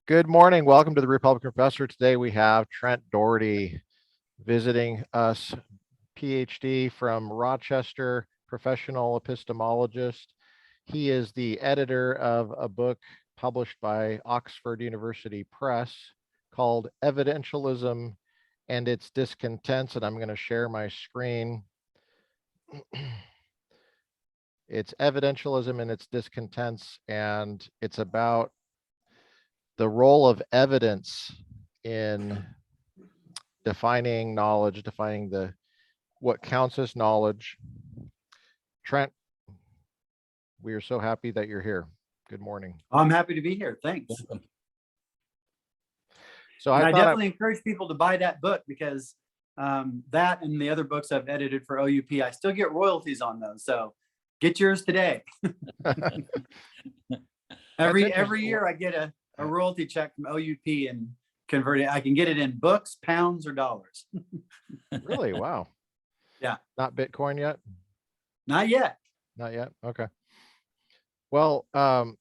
Good morning. Welcome to the Republican Professor. Today we have Trent Dougherty visiting us, Ph.D. from Rochester, professional epistemologist. He is the editor of a book published by Oxford University Press called Evidentialism and Its Discontents, and I'm going to share my screen. It's Evidentialism and Its Discontents, and it's about the role of evidence in defining knowledge, defining what counts as knowledge. Trent, we are so happy that you're here. Good morning. I'm happy to be here. Thanks. So I definitely encourage people to buy that book because that and the other books I've edited for OUP, I still get royalties on those. So get yours today. Every year I get a royalty check from OUP and convert it. I can get it in books, pounds, or dollars. Really? Wow. Yeah. Not Bitcoin yet? Not yet. Not yet. Okay. Well, I'll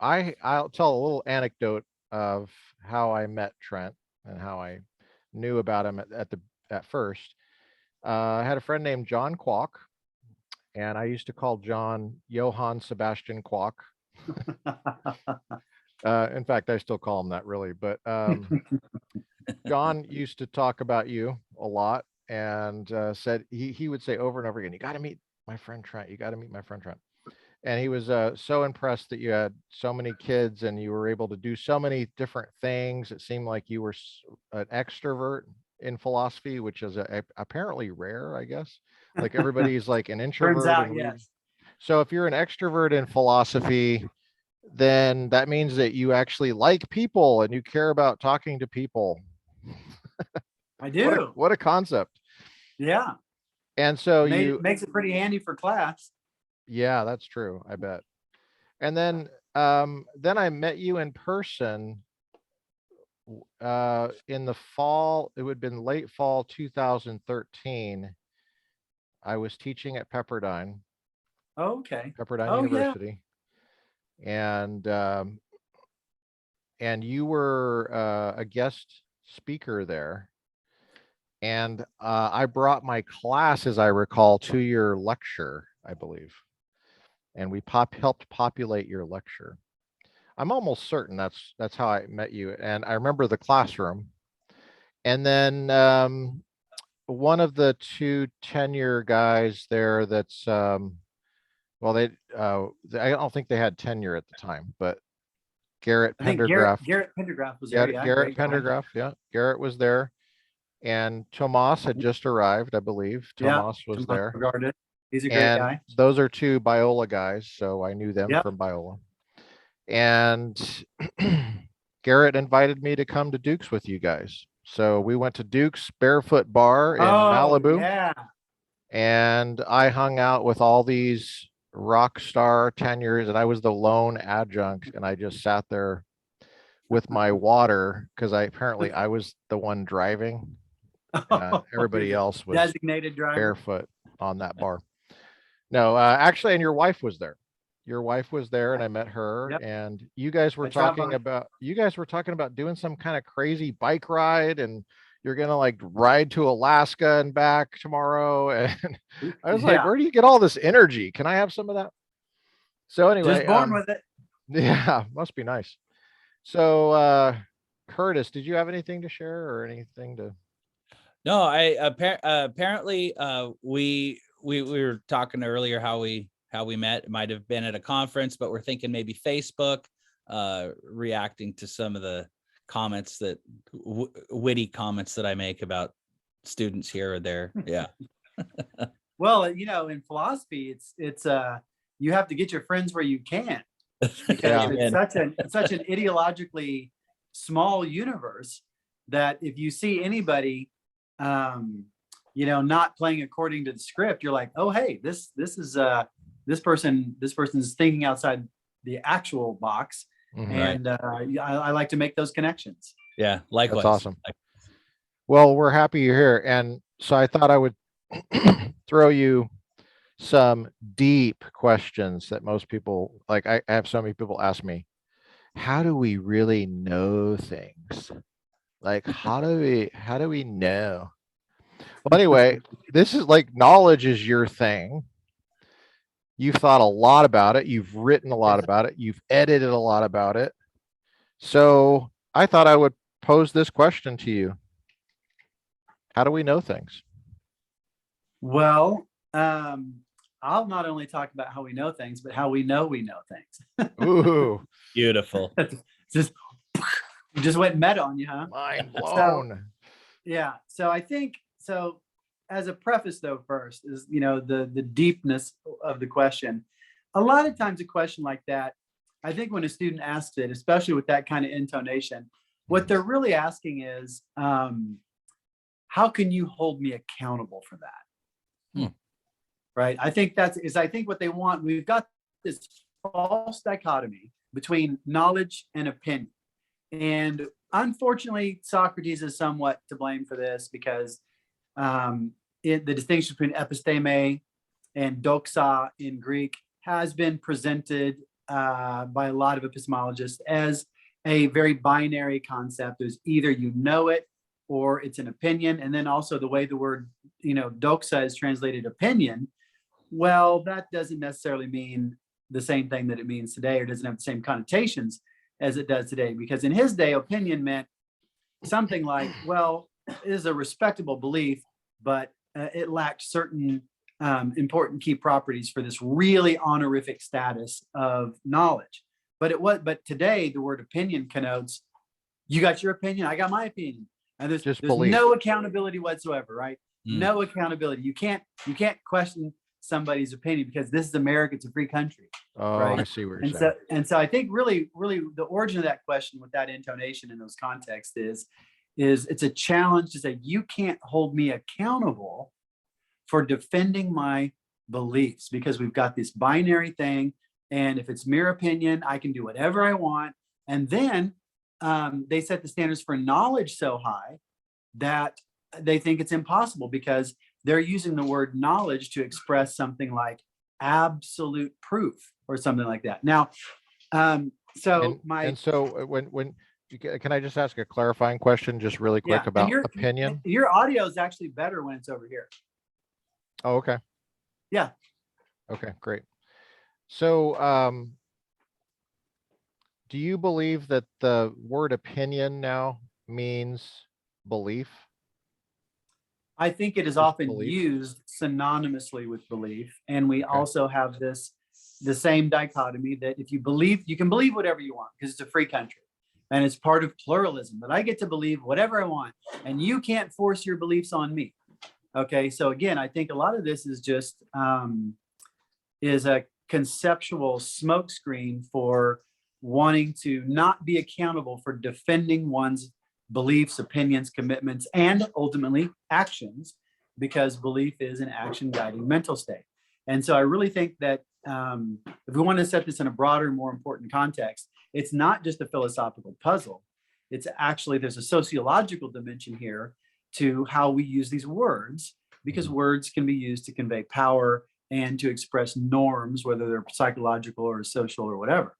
tell a little anecdote of how I met Trent and how I knew about him at first. I had a friend named John Kwok, and I used to call John Johann Sebastian Kwok. In fact, I still call him that, really. But John used to talk about you a lot, and said he would say over and over again, "You got to meet my friend Trent. You got to meet my friend Trent." And he was so impressed that you had so many kids and you were able to do so many different things. It seemed like you were an extrovert in philosophy, which is apparently rare, I guess. Like everybody's like an introvert. Turns out, yes. So if you're an extrovert in philosophy, then that means that you actually like people and you care about talking to people. I do. What a concept. Yeah. And so makes it pretty handy for class. Yeah, that's true. I bet. And then I met you in person in the fall. It would have been late fall 2013. I was teaching at Pepperdine. Oh, okay. Pepperdine University. Yeah. And you were a guest speaker there. And I brought my class, as I recall, to your lecture, I believe. And we helped populate your lecture. I'm almost certain that's how I met you. And I remember the classroom. And then one of the two tenure guys there that's I don't think they had tenure at the time, but Garrett Pendergraft. Garrett Pendergraft was there. Yeah, Garrett Pendergraft. Yeah, Garrett was there. And Tomas had just arrived, I believe. Tomas was there. Regarded. He's a great guy. Those are two Biola guys, so I knew them from Biola. And Garrett invited me to come to Duke's with you guys. So we went to Duke's Barefoot Bar in Malibu. Yeah. And I hung out with all these rock star tenures, and I was the lone adjunct, and I just sat there with my water because I was the one driving. Everybody else was designated driver. Barefoot on that bar. No, actually, and your wife was there. Your wife was there, and I met her. Yep. And you guys were talking about doing some kind of crazy bike ride, and you're gonna like ride to Alaska and back tomorrow. And I was like, where do you get all this energy? Can I have some of that? So anyway, just born with it. Yeah, must be nice. So Curtis, did you have anything to share or anything to? No, apparently we were talking earlier how we met. It might have been at a conference, but we're thinking maybe Facebook, reacting to some of the comments that witty comments that I make about students here or there. Yeah. Well, in philosophy, it's you have to get your friends where you can, because it's such an ideologically small universe that if you see anybody not playing according to the script, you're like, oh, hey, this person's thinking outside the actual box. Mm-hmm. And I like to make those connections. Yeah, likewise. That's awesome. Well, we're happy you're here. And so I thought I would throw you some deep questions that most people, like I have so many people ask me. how do we really know things? Like, how do we know? Well, anyway, this is like knowledge is your thing. You've thought a lot about it. You've written a lot about it. You've edited a lot about it. So I thought I would pose this question to you. How do we know things? Well, I'll not only talk about how we know things, but how we know things. Ooh, Beautiful. just went meta on you, huh? mind blown. Yeah. So I think so. As a preface, though, first is the deepness of the question. A lot of times, a question like that, I think when a student asks it, especially with that kind of intonation, what they're really asking is, how can you hold me accountable for that? Right. I think what they want. We've got this false dichotomy between knowledge and opinion. And unfortunately, Socrates is somewhat to blame for this because the distinction between episteme and doxa in Greek has been presented by a lot of epistemologists as a very binary concept. There's either you know it or it's an opinion. And then also the way the word, doxa is translated opinion. Well, that doesn't necessarily mean the same thing that it means today, or doesn't have the same connotations as it does today. Because in his day, opinion meant something like, well, it is a respectable belief, but it lacked certain important key properties for this really honorific status of knowledge. But today, the word opinion connotes, you got your opinion, I got my opinion. And there's no accountability whatsoever, right? No accountability. You can't question somebody's opinion because this is America. It's a free country. Oh, right? I see what you're saying. So I think really the origin of that question with that intonation in those contexts is it's a challenge to say, you can't hold me accountable for defending my beliefs because we've got this binary thing. And if it's mere opinion, I can do whatever I want. And then they set the standards for knowledge so high that they think it's impossible because they're using the word knowledge to express something like absolute proof or something like that. Now, when can I just ask a clarifying question just really quick about opinion? Your audio is actually better when it's over here. Oh, okay. Yeah. Okay, great. So, do you believe that the word opinion now means belief? I think it is often used synonymously with belief. And we also have the same dichotomy that if you believe, you can believe whatever you want because it's a free country and it's part of pluralism, that I get to believe whatever I want and you can't force your beliefs on me. Okay. So again, I think a lot of this is just, is a conceptual smokescreen for wanting to not be accountable for defending one's beliefs, opinions, commitments, and ultimately actions, because belief is an action guiding mental state. And so I really think that if we want to set this in a broader, more important context, it's not just a philosophical puzzle. It's actually, there's a sociological dimension here to how we use these words, because words can be used to convey power and to express norms, whether they're psychological or social or whatever.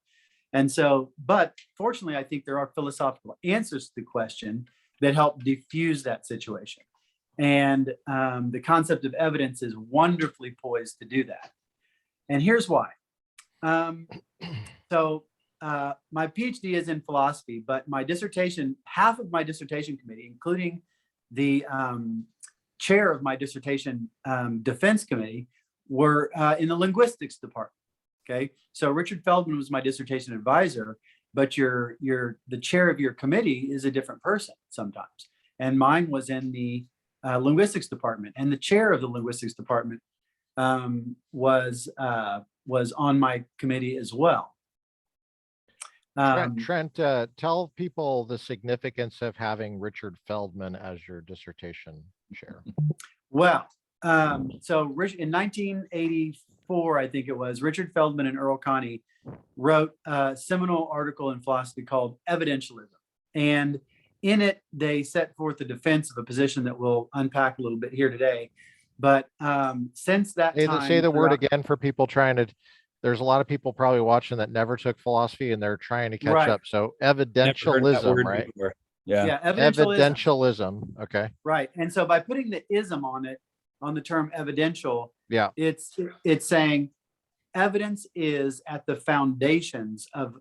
And so, but fortunately, I think there are philosophical answers to the question that help diffuse that situation. And the concept of evidence is wonderfully poised to do that. And here's why. So my PhD is in philosophy, but my dissertation, half of my dissertation committee, including the chair of my dissertation defense committee, were in the linguistics department. Okay, so Richard Feldman was my dissertation advisor, but the chair of your committee is a different person sometimes. And mine was in the linguistics department, and the chair of the linguistics department was on my committee as well. Trent, tell people the significance of having Richard Feldman as your dissertation chair. Well, so in 1984, I think it was, Richard Feldman and Earl Coney wrote a seminal article in philosophy called Evidentialism. And in it, they set forth the defense of a position that we'll unpack a little bit here today. But since that time— Say the word again for people trying to there's a lot of people probably watching that never took philosophy and they're trying to catch Right. up. So Never heard that evidentialism, word right? before. Yeah. Yeah, evidentialism. Evidentialism. Okay. Right. And so by putting the ism on it, on the term evidential, Yeah. it's saying evidence is at the foundations of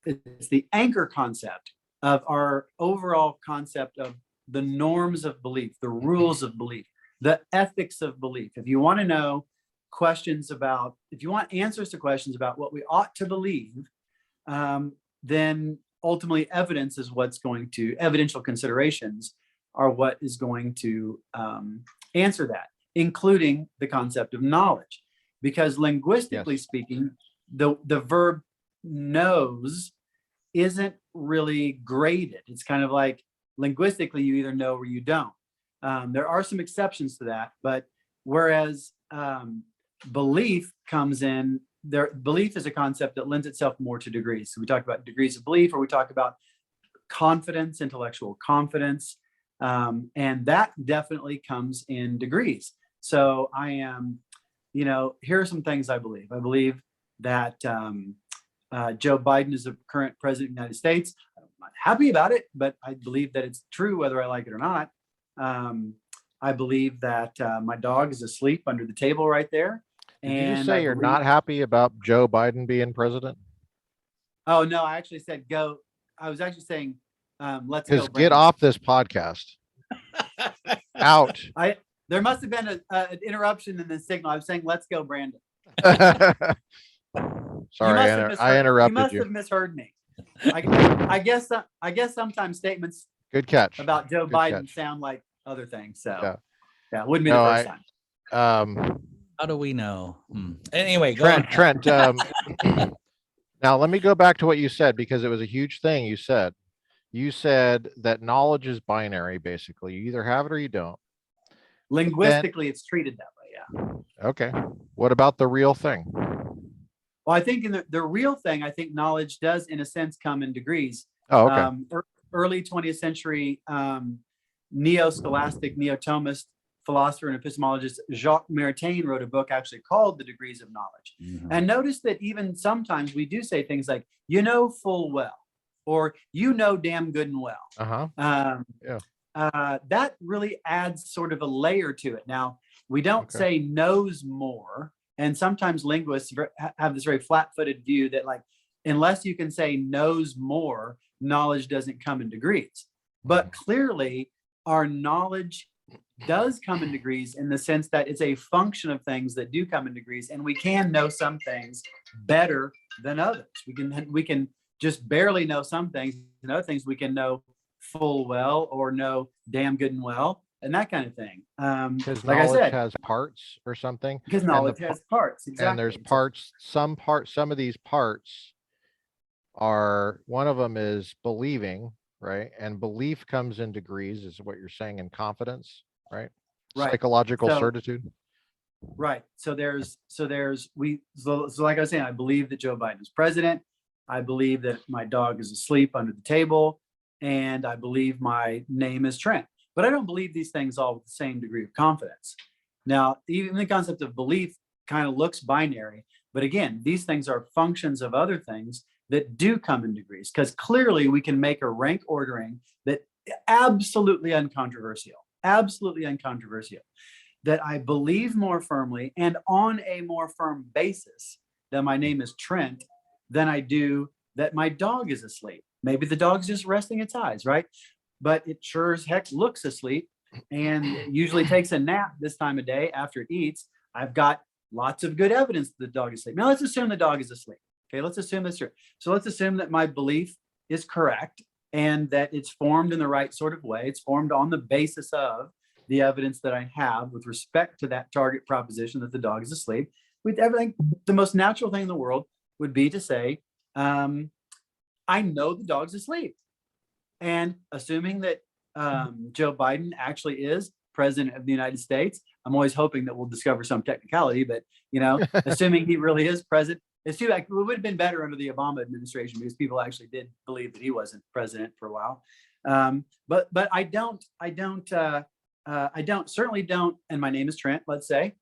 it's the anchor concept of our overall concept of the norms of belief, the rules of belief, the ethics of belief. If you want to know questions about, if you want answers to questions about what we ought to believe, then ultimately evidence is what's going to, evidential considerations are what is going to answer that, including the concept of knowledge. Because linguistically speaking, the verb knows isn't really graded. It's kind of like linguistically, you either know or you don't. There are some exceptions to that, but whereas belief comes in, belief is a concept that lends itself more to degrees. So we talk about degrees of belief, or we talk about confidence, intellectual confidence, and that definitely comes in degrees. So I am, here are some things I believe. I believe that Joe Biden is the current president of the United States. I'm not happy about it, but I believe that it's true whether I like it or not. I believe that my dog is asleep under the table right there. Did you just say you're not happy about Joe Biden being president? Oh, no, I actually said go. I was actually saying, let's go. Because get off this podcast. Out. There must have been an interruption in the signal. I was saying, let's go, Brandon. Sorry, I interrupted you. You must have misheard me. I guess sometimes statements Good catch about Joe Biden sound like other things. So yeah, it wouldn't be the first time. How do we know? Anyway, Trent. Now let me go back to what you said, because it was a huge thing you said. You said that knowledge is binary, basically. You either have it or you don't. Linguistically, it's treated that way, yeah. Okay. What about the real thing? Well, I think in the real thing, I think knowledge does, in a sense, come in degrees. Oh, okay. Early 20th century neo-scholastic, neo-Thomist philosopher and epistemologist Jacques Maritain wrote a book actually called The Degrees of Knowledge. Mm-hmm. And notice that even sometimes we do say things like, full well, or damn good and well. That really adds sort of a layer to it. Now, we don't say knows more. And sometimes linguists have this very flat-footed view that, like, unless you can say knows more, knowledge doesn't come in degrees. But clearly, our knowledge does come in degrees, in the sense that it's a function of things that do come in degrees, and we can know some things better than others. We can just barely know some things, and other things we can know full well, or know damn good and well, and that kind of thing. Because like knowledge, I said, has parts or something. Because knowledge has parts, exactly. And there's parts. Some of these parts are, one of them is believing, right? And belief comes in degrees, is what you're saying, in confidence, right? Psychological certitude. Right. So like I was saying, I believe that Joe Biden is president. I believe that my dog is asleep under the table, and I believe my name is Trent. But I don't believe these things all with the same degree of confidence. Now, even the concept of belief kind of looks binary, but again, these things are functions of other things that do come in degrees, because clearly we can make a rank ordering that absolutely uncontroversial, that I believe more firmly and on a more firm basis that my name is Trent than I do that my dog is asleep. Maybe the dog's just resting its eyes, right? But it sure as heck looks asleep, and usually takes a nap this time of day after it eats. I've got lots of good evidence that the dog is asleep. Now let's assume the dog is asleep. Okay, let's assume that's true. So let's assume that my belief is correct, and that it's formed in the right sort of way. It's formed on the basis of the evidence that I have with respect to that target proposition that the dog is asleep. With everything, the most natural thing in the world would be to say, I know the dog's asleep. And assuming that Joe Biden actually is president of the United States, I'm always hoping that we'll discover some technicality, but assuming he really is president, it's too bad. It would have been better under the Obama administration, because people actually did believe that he wasn't president for a while. But I certainly don't. And my name is Trent, let's say.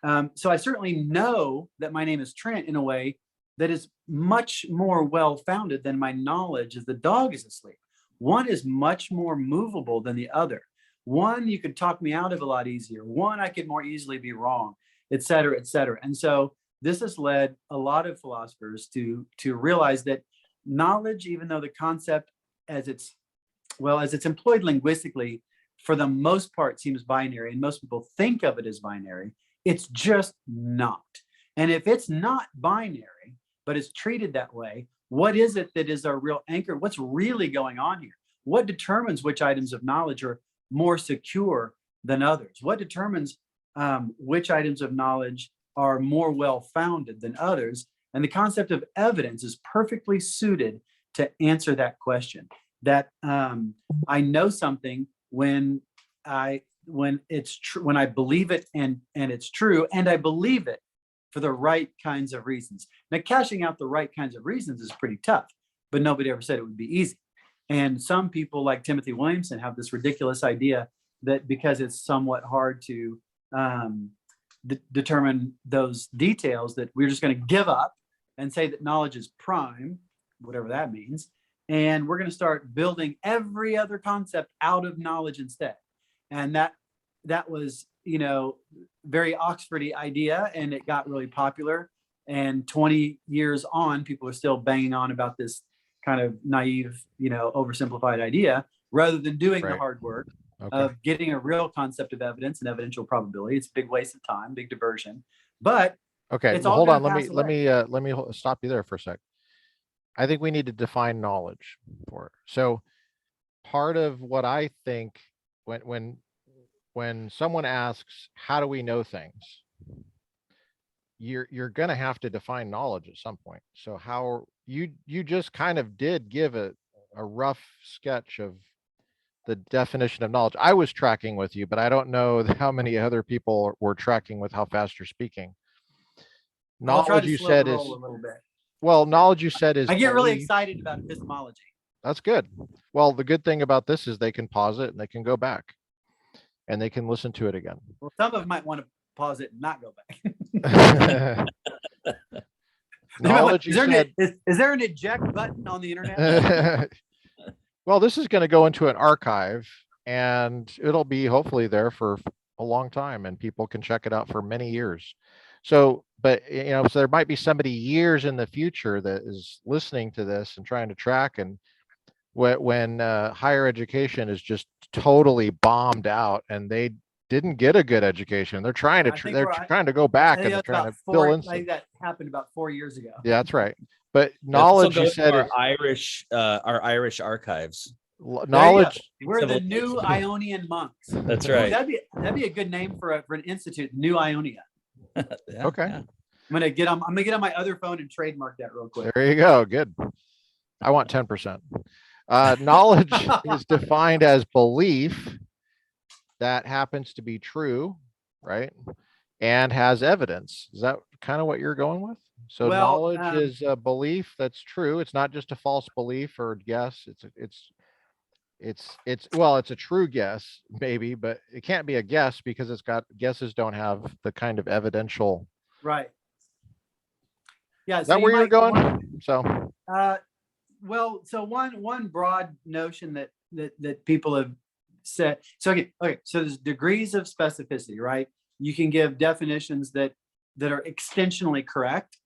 So I certainly know that my name is Trent in a way that is much more well-founded than my knowledge as the dog is asleep. One is much more movable than the other. One, you could talk me out of a lot easier. One, I could more easily be wrong, et cetera, et cetera. And so this has led a lot of philosophers to realize that knowledge, even though the concept as it's employed linguistically, for the most part seems binary, and most people think of it as binary, it's just not. And if it's not binary, but it's treated that way, what is it that is our real anchor? What's really going on here? What determines which items of knowledge are more secure than others? What determines which items of knowledge are more well-founded than others? And the concept of evidence is perfectly suited to answer that question. That I know something when it's true, when I believe it and it's true, and I believe it for the right kinds of reasons. Now, cashing out the right kinds of reasons is pretty tough, but nobody ever said it would be easy. And some people like Timothy Williamson have this ridiculous idea that because it's somewhat hard to determine those details, that we're just going to give up and say that knowledge is prime, whatever that means. And we're going to start building every other concept out of knowledge instead. And that was, very Oxfordy idea, and it got really popular. And 20 years on, people are still banging on about this kind of naive, oversimplified idea, rather than doing the hard work of getting a real concept of evidence and evidential probability. It's a big waste of time, big diversion. But okay, hold on. Let me stop you there for a sec. I think we need to define knowledge for it. So part of what I think when someone asks, how do we know things? You're going to have to define knowledge at some point. So how you just kind of did give a rough sketch of the definition of knowledge. I was tracking with you, but I don't know how many other people were tracking with how fast you're speaking. Knowledge, you said, is a little bit. Well, knowledge, you said, is. I get really excited about epistemology. That's good. Well, the good thing about this is they can pause it and they can go back and they can listen to it again. Well, some of them might want to pause it and not go back. Knowledge, is there an eject button on the internet? Well, this is going to go into an archive, and it'll be hopefully there for a long time, and people can check it out for many years. So, but so there might be somebody years in the future that is listening to this and trying to track, and when higher education is just totally bombed out and they didn't get a good education, they're trying to trying to go back and they're trying to fill in. I think that happened about 4 years ago. Yeah, that's right. But knowledge, you said, our Irish archives. Knowledge. We're the new Ionian monks. That's right. That'd be a good name for an institute, New Ionia. Yeah, okay. Yeah. I'm gonna get on my other phone and trademark that real quick. There you go. Good. I want 10%. Knowledge is defined as belief that happens to be true, right? And has evidence. Is that kind of what you're going with? So knowledge is a belief that's true. It's not just a false belief or guess. It's a true guess, maybe, but it can't be a guess because guesses don't have the kind of evidential. Right. Yeah. Is that where you're going? So. So one broad notion that people have said. So okay. So there's degrees of specificity, right? You can give definitions that are extensionally correct,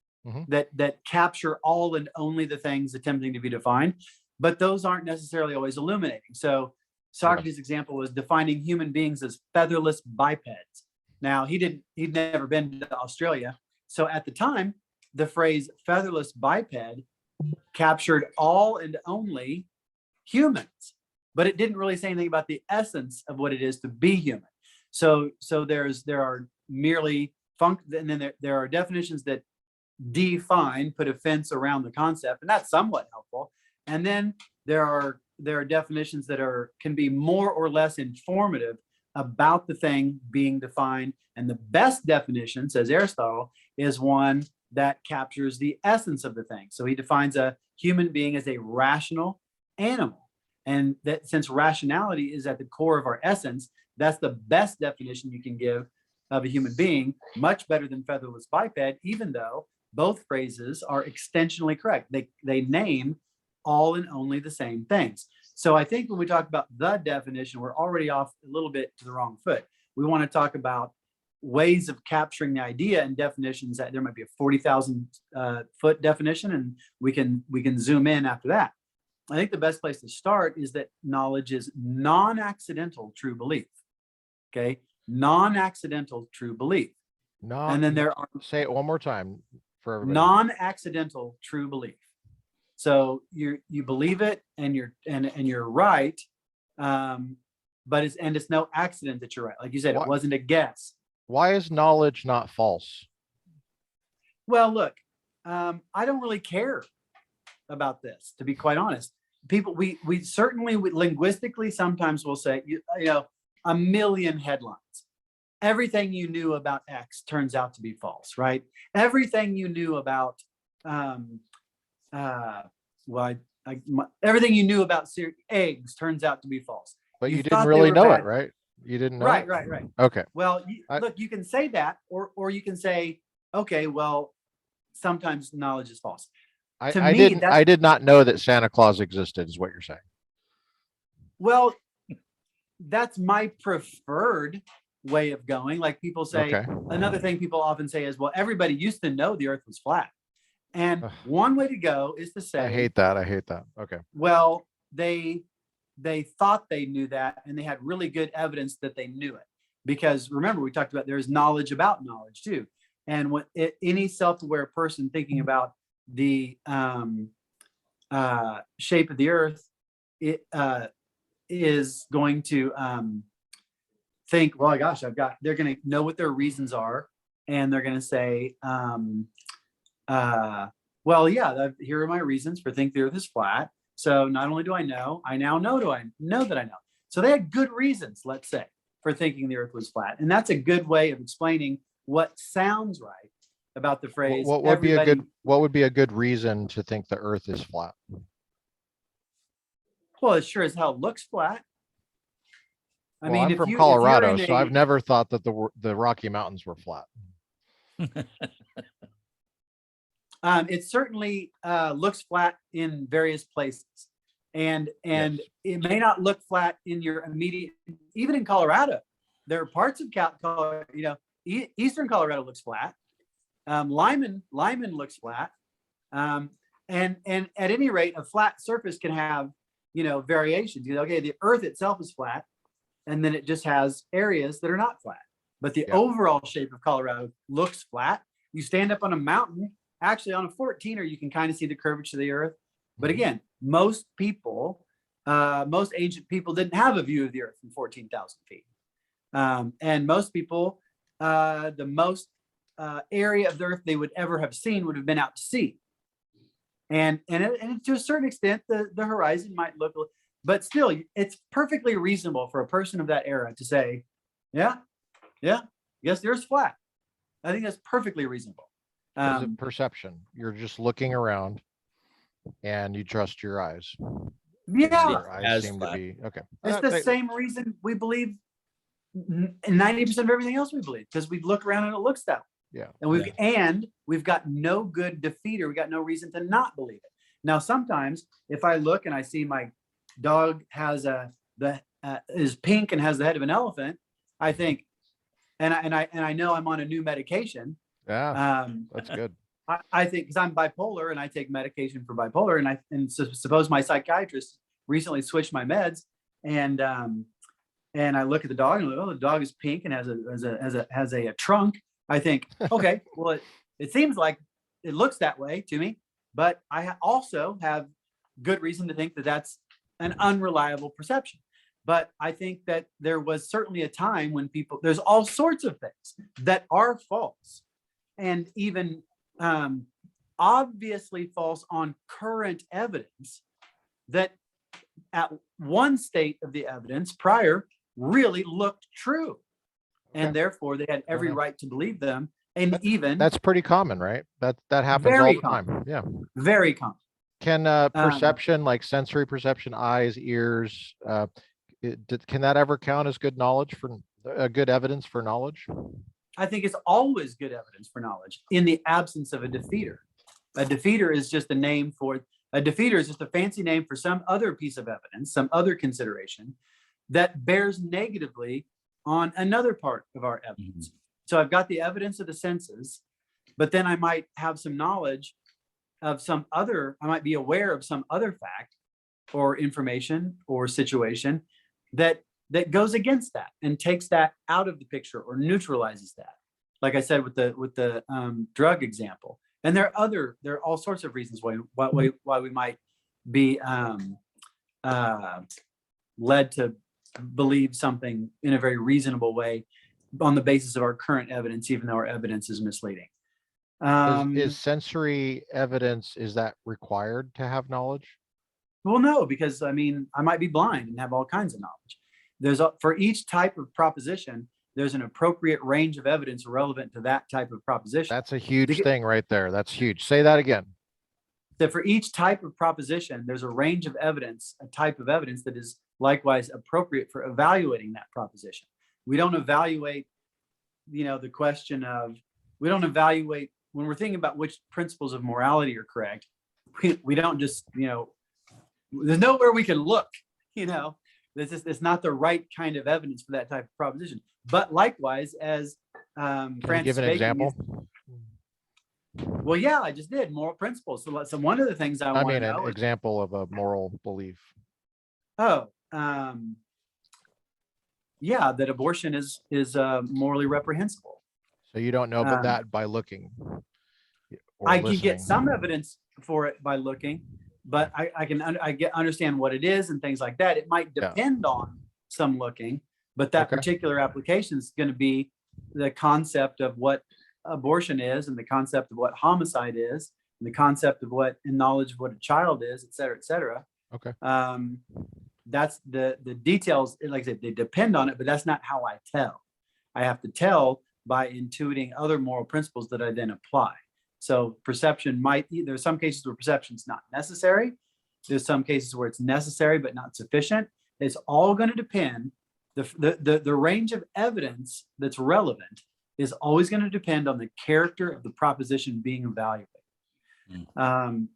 that capture all and only the things attempting to be defined, but those aren't necessarily always illuminating. So Socrates' example was defining human beings as featherless bipeds. Now he'd never been to Australia, so at the time, the phrase featherless biped captured all and only humans, but it didn't really say anything about the essence of what it is to be human. So there are merely and then there are definitions that define, put a fence around the concept, and that's somewhat helpful. And then there are definitions that can be more or less informative about the thing being defined. And the best definition, says Aristotle, is one that captures the essence of the thing. So he defines a human being as a rational animal. And that since rationality is at the core of our essence, that's the best definition you can give of a human being, much better than featherless biped, even though both phrases are extensionally correct. They name all and only the same things. So I think when we talk about the definition, we're already off a little bit to the wrong foot. We want to talk about ways of capturing the idea and definitions. That there might be a 40,000 foot definition, and we can zoom in after that. I think the best place to start is that knowledge is non-accidental true belief. Okay, non-accidental true belief. And then there are, say it one more time for everybody. Non-accidental true belief. So you believe it, and you're right, but it's no accident that you're right. Like you said, it wasn't a guess. Why is knowledge not false? Well, look, I don't really care about this, to be quite honest. People, we certainly linguistically sometimes will say, you know, a million headlines. Everything you knew about X turns out to be false, right? Everything you knew about everything you knew about eggs turns out to be false. But you didn't really know it, right? You didn't know it? Right. Okay. Well, look, you can say that, or you can say, okay, well, sometimes knowledge is false. I did not know that Santa Claus existed, is what you're saying. Well, that's my preferred way of going. Like people say, Okay. Another thing people often say is, well, everybody used to know the earth was flat. And one way to go is to say, I hate that. Okay. Well, they thought they knew that, and they had really good evidence that they knew it. Because remember, we talked about there's knowledge about knowledge too. And when any self-aware person thinking about the shape of the earth, it is going to think, well, gosh, they're going to know what their reasons are, and they're going to say, well, yeah, here are my reasons for thinking the earth is flat. So not only do I now know that I know. So they had good reasons, let's say, for thinking the earth was flat. And that's a good way of explaining what sounds right about the phrase. What would be a good reason to think the earth is flat? Well, it sure as hell looks flat. I mean, I'm from Colorado, so I've never thought that the Rocky Mountains were flat. It certainly looks flat in various places, and Yes. it may not look flat in your immediate. Even in Colorado, there are parts of Colorado, eastern Colorado looks flat. Lyman looks flat, and at any rate, a flat surface can have variations. Okay, the Earth itself is flat, and then it just has areas that are not flat. But the overall shape of Colorado looks flat. You stand up on a mountain. Actually, on a 14er, you can kind of see the curvature of the earth. But again, most ancient people didn't have a view of the earth from 14,000 feet. And most people, the most area of the earth they would ever have seen would have been out to sea. And to a certain extent, the horizon might look, but still, it's perfectly reasonable for a person of that era to say, yes, the earth's flat. I think that's perfectly reasonable. It's a perception. You're just looking around, and you trust your eyes. Yeah, Your eyes seem to be okay. It's the same reason we believe 90% of everything else we believe, because we look around and it looks that way. Yeah. And we've got no good defeater. We got no reason to not believe it. Now, sometimes if I look and I see my dog has is pink and has the head of an elephant, I think, and I know I'm on a new medication. Yeah, that's good. I think, because I'm bipolar and I take medication for bipolar, and suppose my psychiatrist recently switched my meds, and I look at the dog and the dog is pink and has a trunk. I think, okay, well, it seems like it looks that way to me, but I also have good reason to think that that's an unreliable perception. But I think that there was certainly a time when there's all sorts of things that are false, and even obviously false on current evidence, that at one state of the evidence prior really looked true. And therefore they had every right to believe them. And that's pretty common, right? That happens all the time. Yeah. Very common. Can perception, like sensory perception, eyes, ears, can that ever count as good knowledge, for good evidence for knowledge? I think it's always good evidence for knowledge in the absence of a defeater. A defeater is just a fancy name for some other piece of evidence, some other consideration that bears negatively on another part of our evidence. So I've got the evidence of the senses, but then I might have some knowledge of I might be aware of some other fact or information or situation that goes against that and takes that out of the picture or neutralizes that. Like I said, with the drug example. And there are all sorts of reasons why we might be led to believe something in a very reasonable way on the basis of our current evidence, even though our evidence is misleading. Is sensory evidence, is that required to have knowledge? Well, no, because I might be blind and have all kinds of knowledge. For each type of proposition, there's an appropriate range of evidence relevant to that type of proposition. That's a huge thing right there. That's huge. Say that again. That for each type of proposition, there's a range of evidence, a type of evidence that is likewise appropriate for evaluating that proposition. We don't evaluate, the question of, we don't evaluate when we're thinking about which principles of morality are correct. We don't just, there's nowhere we can look, it's not the right kind of evidence for that type of proposition. But likewise, as Francis give an Bacon example. Well, yeah, I just did moral principles. So one of the things I want to know an example of a moral belief. Oh, yeah, that abortion is morally reprehensible. So you don't know that by looking. I can get some evidence for it by looking, but I understand what it is and things like that. It might depend on some looking, but that particular application is going to be the concept of what abortion is, and the concept of what homicide is, and the concept of what, and knowledge of what a child is, et cetera, et cetera. Okay. That's the details, like I said, they depend on it, but that's not how I tell. I have to tell by intuiting other moral principles that I then apply. So perception there's some cases where perception is not necessary. There's some cases where it's necessary, but not sufficient. It's all going to depend. The range of evidence that's relevant is always going to depend on the character of the proposition being evaluated.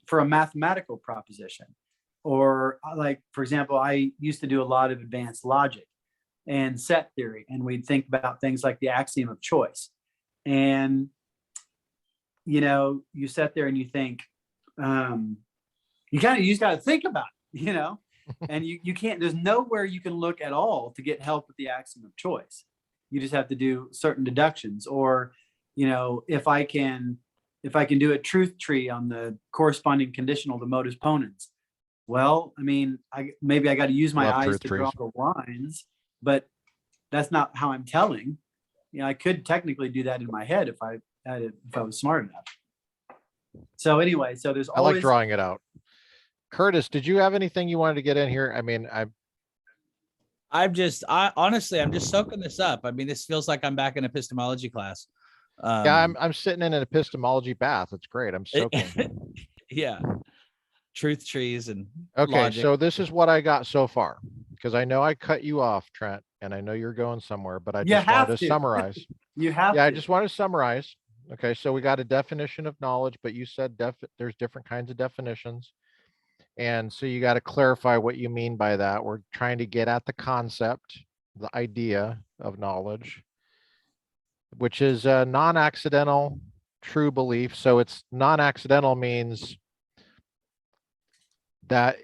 For a mathematical proposition, or like, for example, I used to do a lot of advanced logic and set theory, and we'd think about things like the axiom of choice. And, you sit there and you think, you just got to think about it, and you can't, there's nowhere you can look at all to get help with the axiom of choice. You just have to do certain deductions, or, if I can do a truth tree on the corresponding conditional to modus ponens. Well, maybe I got to use my eyes to draw the lines, but that's not how I'm telling. I could technically do that in my head if I was smart enough. So anyway, there's always, I like drawing it out. Curtis, did you have anything you wanted to get in here? Honestly, I'm just soaking this up. This feels like I'm back in epistemology class. I'm sitting in an epistemology bath. It's great. I'm soaking. Yeah. Truth trees and logic. So this is what I got so far, because I know I cut you off, Trent, and I know you're going somewhere, but I just wanted to summarize. You have I just want to summarize. Okay, so we got a definition of knowledge, but you said there's different kinds of definitions. And so you got to clarify what you mean by that. We're trying to get at the concept, the idea of knowledge, which is a non-accidental true belief. So it's non-accidental means that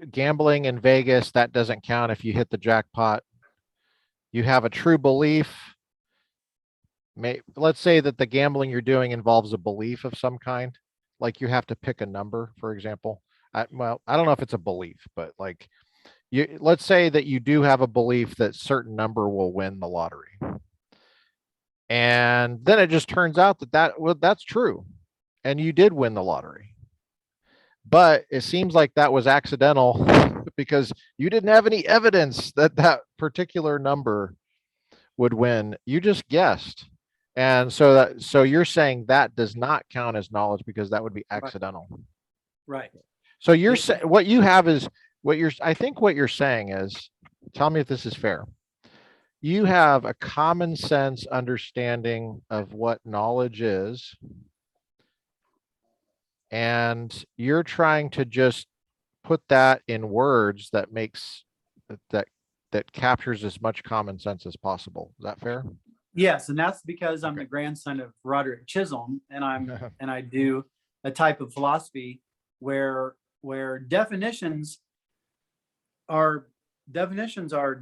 gambling in Vegas, that doesn't count if you hit the jackpot. You have a true belief. Let's say that the gambling you're doing involves a belief of some kind, like you have to pick a number, for example. I don't know if it's a belief, but like let's say that you do have a belief that certain number will win the lottery. And then it just turns out that's true. And you did win the lottery. But it seems like that was accidental because you didn't have any evidence that particular number would win. You just guessed. And so you're saying that does not count as knowledge because that would be accidental. Right. So you're saying I think what you're saying is, tell me if this is fair. you have a common sense understanding of what knowledge is, and you're trying to just put that in words that makes that captures as much common sense as possible. Is that fair? Yes, and that's because I'm Okay. the grandson of Roderick Chisholm, and I do a type of philosophy where definitions are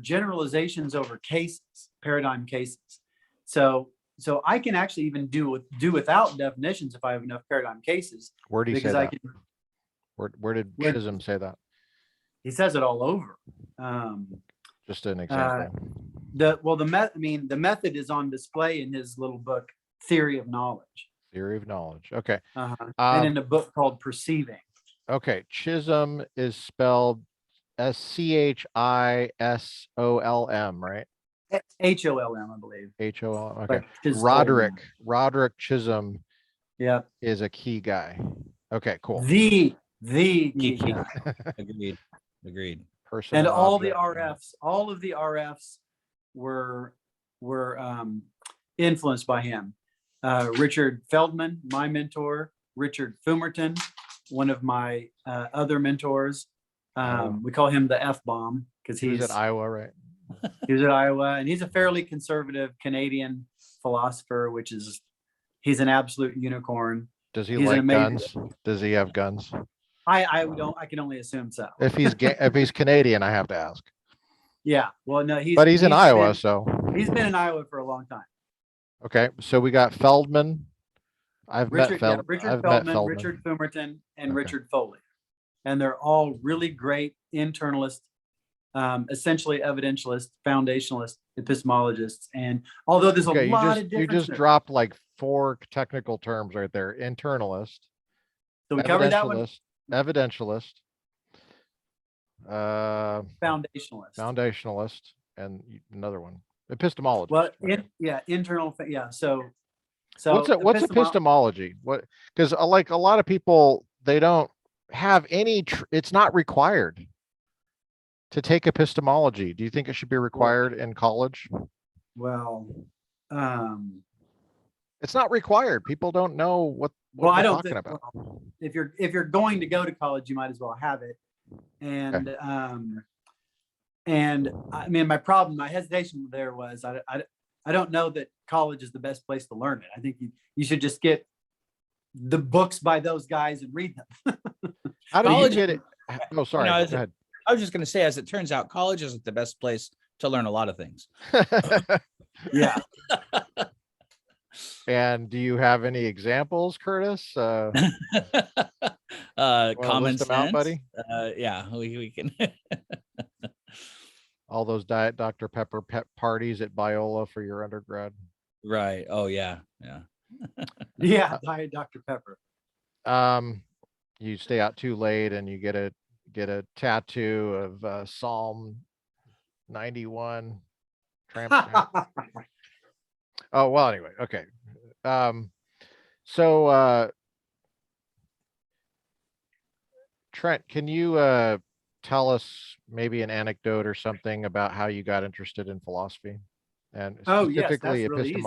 generalizations over cases, paradigm cases. So I can actually even do without definitions if I have enough paradigm cases. Where do you say Because I that? can. Where did Where- Chisholm say that? He says it all over. Just an example. The method is on display in his little book, Theory of Knowledge. Theory of knowledge. Okay. And in a book called Perceiving. Okay. Chisholm is spelled Chisholm, right? HOLM, I believe. HOL. Okay. But Chisholm. Roderick Chisholm Yeah. is a key guy. Okay, cool. The key guy. Agreed. Person And all object, the RFs, all of the RFs were influenced by him. Richard Feldman, my mentor, Richard Fumerton, one of my other mentors. We call him the F-bomb because He was at Iowa, right? he was at Iowa, and he's a fairly conservative Canadian philosopher, he's an absolute unicorn. Does he He's an like amazing- guns? Does he have guns? I can only assume so. If he's Canadian, I have to ask. Yeah. Well, no, But he's in Iowa, so he's been in Iowa for a long time. okay. So we got Feldman. I've met Richard Feldman. Feldman, Richard Fumerton, and Okay. Richard Foley. And they're all really great internalists, essentially evidentialists, foundationalists, epistemologists. And although there's a Okay, lot of you differences. just dropped like 4 technical terms right there. Internalist, So we covered that one. evidentialist, Foundationalist. foundationalist, and another one, epistemologist. Well, Okay. internal. Yeah. So What's epistemology? What, because like a lot of people, they don't have any. It's not required to take epistemology. Do you think it should be required in college? Well, It's not required. People don't know what well, I we're don't talking think, about. well, if you're going to go to college, you might as well have it. And I mean, my hesitation there was I don't know that college is the best place to learn it. I think you should just get the books by those guys and read them. How do you College- get it? Oh, sorry. No, Go ahead. I was just going to say, as it turns out, college isn't the best place to learn a lot of things. Yeah. And do you have any examples, Curtis? Wanna Common list them out, sense, buddy? yeah, we can. All those Diet Dr. Pepper parties at Biola for your undergrad. Right. Oh yeah. Yeah. Diet Dr. Pepper. You stay out too late and you get a tattoo of Psalm 91. Tramp. Oh, well, anyway, okay. So Trent, can you tell us maybe an anecdote or something about how you got interested in philosophy and Oh, yes, that's specifically really easy.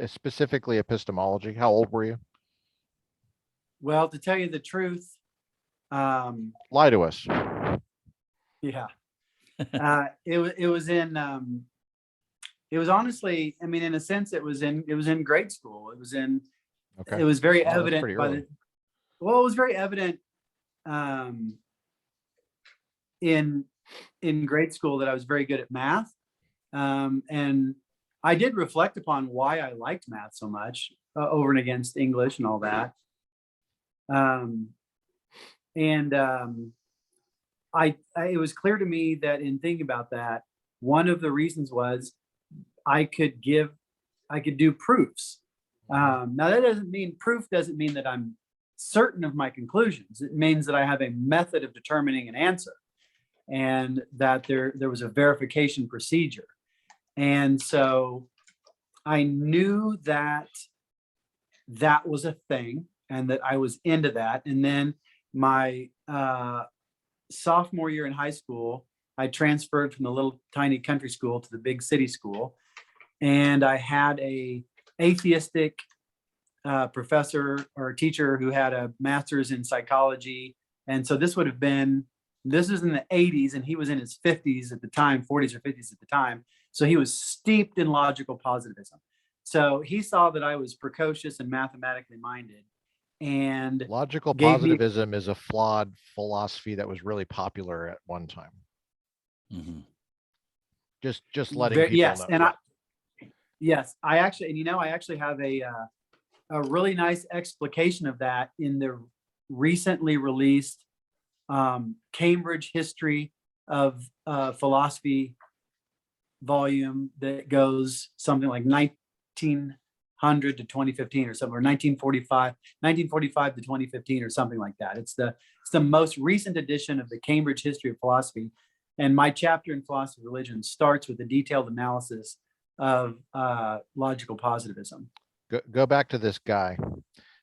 specifically epistemology? How old were you? Well, to tell you the truth, Lie to us. yeah, it was honestly, I mean, in a sense, it was in grade school. It was very that's evident pretty by early. it was very evident in grade school that I was very good at math. And I did reflect upon why I liked math so much over and against English and all that. It was clear to me that in thinking about that, one of the reasons was I could do proofs. Now proof doesn't mean that I'm certain of my conclusions. It means that I have a method of determining an answer and that there was a verification procedure. And so I knew that was a thing and that I was into that. And then my sophomore year in high school, I transferred from the little tiny country school to the big city school, and I had a atheistic professor or teacher who had a master's in psychology. And so this was in the 80s, and he was in his 50s at the time, 40s or 50s at the time. So he was steeped in logical positivism. So he saw that I was precocious and mathematically minded, and Logical gave me- positivism is a flawed philosophy that was really popular at one time. Mhm. Just letting people yes, know. and I actually have a really nice explication of that in the recently released Cambridge History of Philosophy volume that goes something like 1900 to 2015 or something, or 1945 to 2015 or something like that. It's the most recent edition of the Cambridge History of Philosophy. And my chapter in philosophy of religion starts with a detailed analysis of logical positivism. Go back to this guy.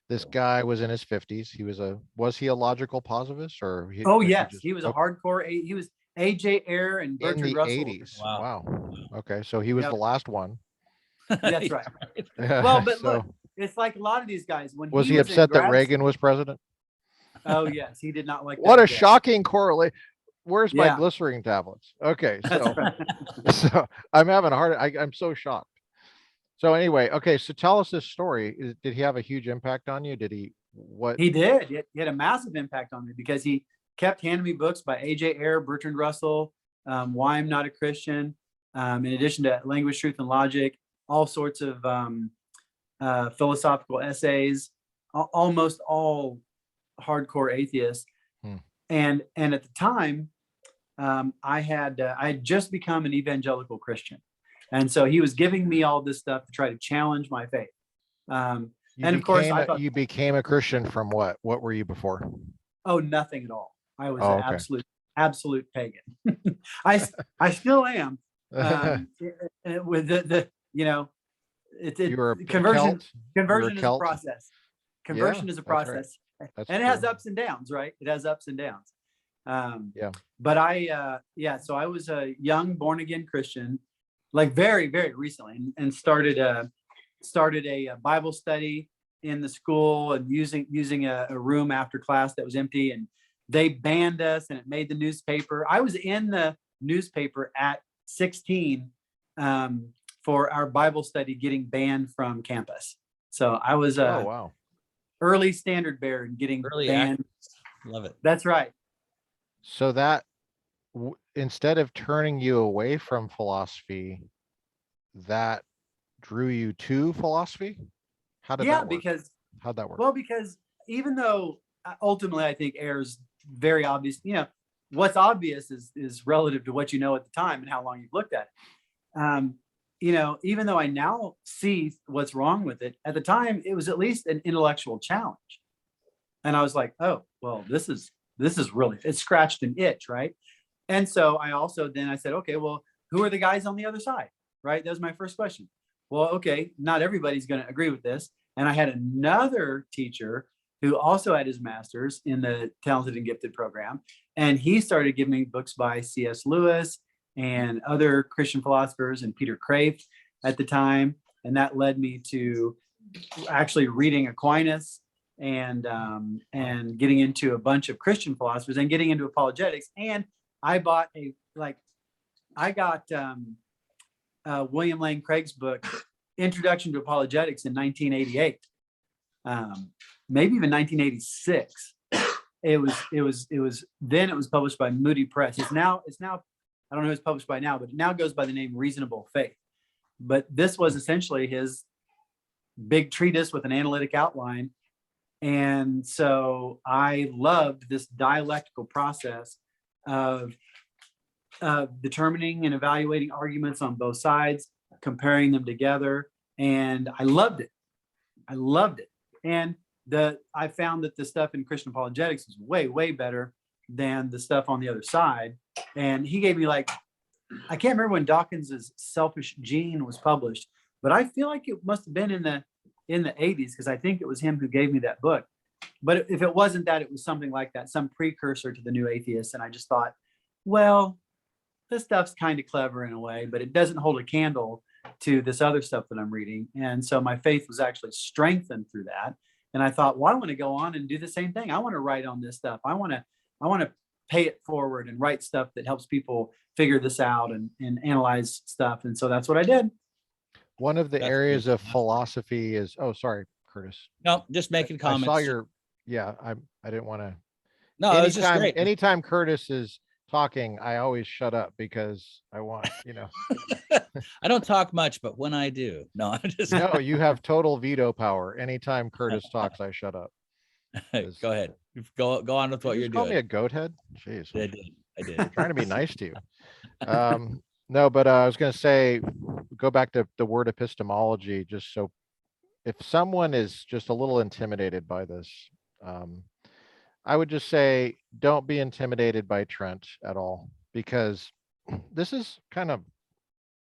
This guy was in his 50s. Was he a logical positivist, or Oh yes, he was a hardcore. He was A.J. Ayer and in Bertrand the Russell. 80s? Wow. Wow. Okay, so he was Yep. the last one. That's right. Yeah, Well, but so look, it's like a lot of these guys. When was he in upset that grad Reagan was president? Oh yes, he did not like What that a bit. shocking correlation. Where's my Yeah. glycerin tablets? Okay, That's so right. so I'm having a I'm so shocked. So anyway, okay, so tell us this story. Did he have a huge impact on you? What? He did. He had a massive impact on me because he kept handing me books by A.J. Ayer, Bertrand Russell, Why I'm Not a Christian, in addition to Language, Truth, and Logic, all sorts of philosophical essays, almost all hardcore atheists. And at the time, I had just become an evangelical Christian. And so he was giving me all this stuff to try to challenge my faith. And of course, I thought, you became a Christian from what? What were you before? oh, nothing at all. I was Oh, an okay. absolute pagan. I still am. With the You were a conversion. Celt? Conversion is a Celt? process. Conversion is a that's right. process, That's and it has true. ups and downs, right? It has ups and downs. Yeah. But so I was a young born again Christian, like very, very recently, and started a Bible study in the school, and using a room after class that was empty, and they banned us, and it made the newspaper. I was in the newspaper at 16 for our Bible study getting banned from campus. So I was Oh wow. early standard bearer and getting Early banned. Love it. That's right. So that instead of turning you away from philosophy, that drew you to philosophy? How did that work? Because How'd that work? well, because even though ultimately I think Ayer's very obvious, what's obvious is relative to what you know at the time and how long you've looked at it. Even though I now see what's wrong with it, at the time it was at least an intellectual challenge. And I was like, oh, well, this is really, it scratched an itch, right? And so I said, okay, well, who are the guys on the other side, right? That was my first question. Well, okay, not everybody's going to agree with this. And I had another teacher who also had his master's in the Talented and Gifted program. And he started giving me books by C.S. Lewis and other Christian philosophers and Peter Kraft at the time. And that led me to actually reading Aquinas and getting into a bunch of Christian philosophers and getting into apologetics. And I got William Lane Craig's book, Introduction to Apologetics, in 1988, maybe even 1986. It was published by Moody Press. It's now I don't know who it's published by now, but it now goes by the name Reasonable Faith. But this was essentially his big treatise with an analytic outline. And so I loved this dialectical process of determining and evaluating arguments on both sides, comparing them together. And I loved it. And I found that the stuff in Christian apologetics was way, way better than the stuff on the other side. And he gave me I can't remember when Dawkins's Selfish Gene was published, but I feel like it must have been in the 80s, because I think it was him who gave me that book. But if it wasn't that, it was something like that, some precursor to The New Atheist. And I just thought, well, this stuff's kind of clever in a way, but it doesn't hold a candle to this other stuff that I'm reading. And so my faith was actually strengthened through that. And I thought, well, I want to go on and do the same thing. I want to write on this stuff. I want to pay it forward and write stuff that helps people figure this out and analyze stuff. And so that's what I did. One of the That's areas good. of philosophy is, oh, sorry, Curtis. No, just making comments. I saw your, yeah, I didn't want to. No, it was just great. Anytime Curtis is talking, I always shut up because I want, I don't talk much, but when I do, no, I'm just No, you have total veto power. Anytime Curtis talks, I shut up. Go ahead. Go on with what Did you you're call doing. me a goat head? Jeez. I did. I'm trying to be nice to you. No, but I was going to say, go back to the word epistemology, just so if someone is just a little intimidated by this, I would just say, don't be intimidated by Trent at all, because this is kind of,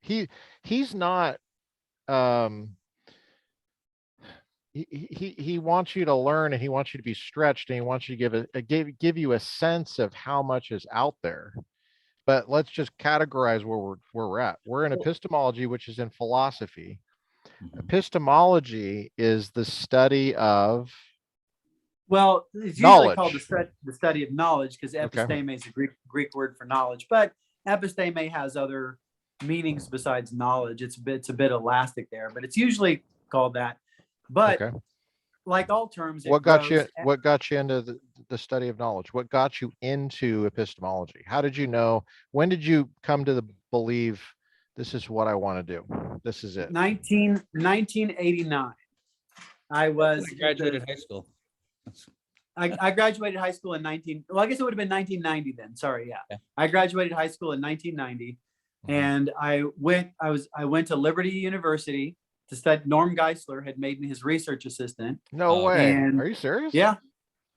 he's not, he wants you to learn, and he wants you to be stretched, and he wants you to give you a sense of how much is out there. But let's just categorize where we're at. We're in epistemology, which is in philosophy. Epistemology is the study of, well, it's usually knowledge. called the study of knowledge, because episteme is a Greek word for knowledge, but episteme has other meanings besides knowledge. It's a bit elastic there, but it's usually called that. But like all terms, what got you into the study of knowledge? What got you into epistemology? How did you know? When did you come to believe this is what I want to do? This is it. 1989. I graduated high school. I graduated high school in I guess it would have been 1990 then. Sorry, yeah. Okay. I graduated high school in 1990, and I went to Liberty University to study. Norm Geisler had made me his research assistant. No way. And are you serious? Yeah.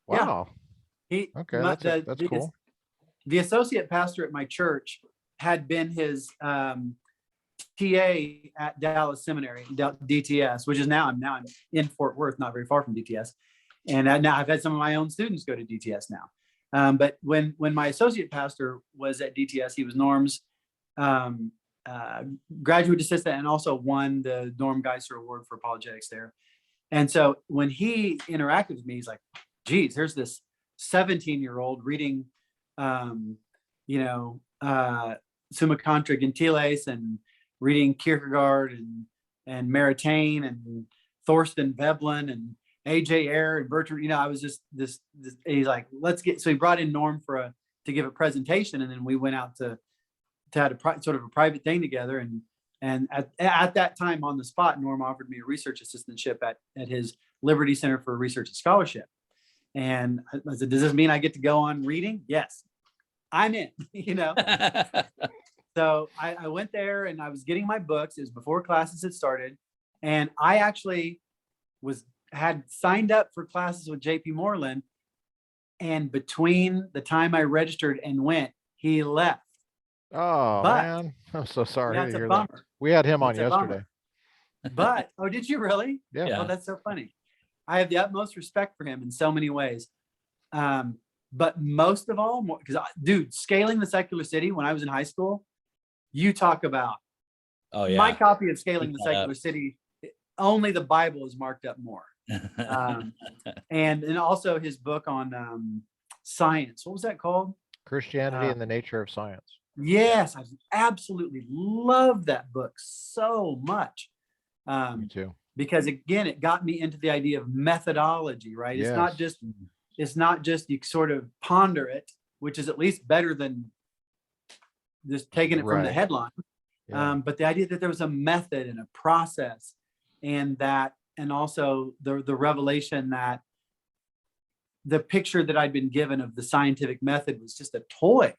Wow. Yeah. That's cool. The associate pastor at my church had been his TA at Dallas Seminary, DTS, which is now I'm in Fort Worth, not very far from DTS. And now I've had some of my own students go to DTS now. But when my associate pastor was at DTS, he was Norm's graduate assistant, and also won the Norm Geisler Award for apologetics there. And so when he interacted with me, he's like, geez, there's this 17-year-old reading, Summa Contra Gentiles, and reading Kierkegaard and Maritain and Thorsten Veblen and A.J. Ayer and Bertrand. I was just this he's like, so he brought in Norm to give a presentation, and then we went out to had sort of a private thing together. And at that time, on the spot, Norm offered me a research assistantship at his Liberty Center for Research and Scholarship. And I said, does this mean I get to go on reading? Yes, I'm in, So I went there, and I was getting my books. It was before classes had started. And I actually had signed up for classes with JP Moreland. And between the time I registered and went, he left. Oh, man, I'm so sorry to hear that. We had him on yesterday. But, oh, did you really? Yeah. Oh, that's so funny. I have the utmost respect for him in so many ways. But most of all, because Scaling the Secular City, when I was in high school, you talk about, my copy of Scaling the Secular City, only the Bible is marked up more. And also his book on science. What was that called? Christianity and the Nature of Science. Yes, I absolutely love that book so much. Me too. Because again, it got me into the idea of methodology, right? Yes. It's not just you sort of ponder it, which is at least better than just taking it from the headline. Yeah. But the idea that there was a method and a process, and also the revelation that the picture that I'd been given of the scientific method was just a toy.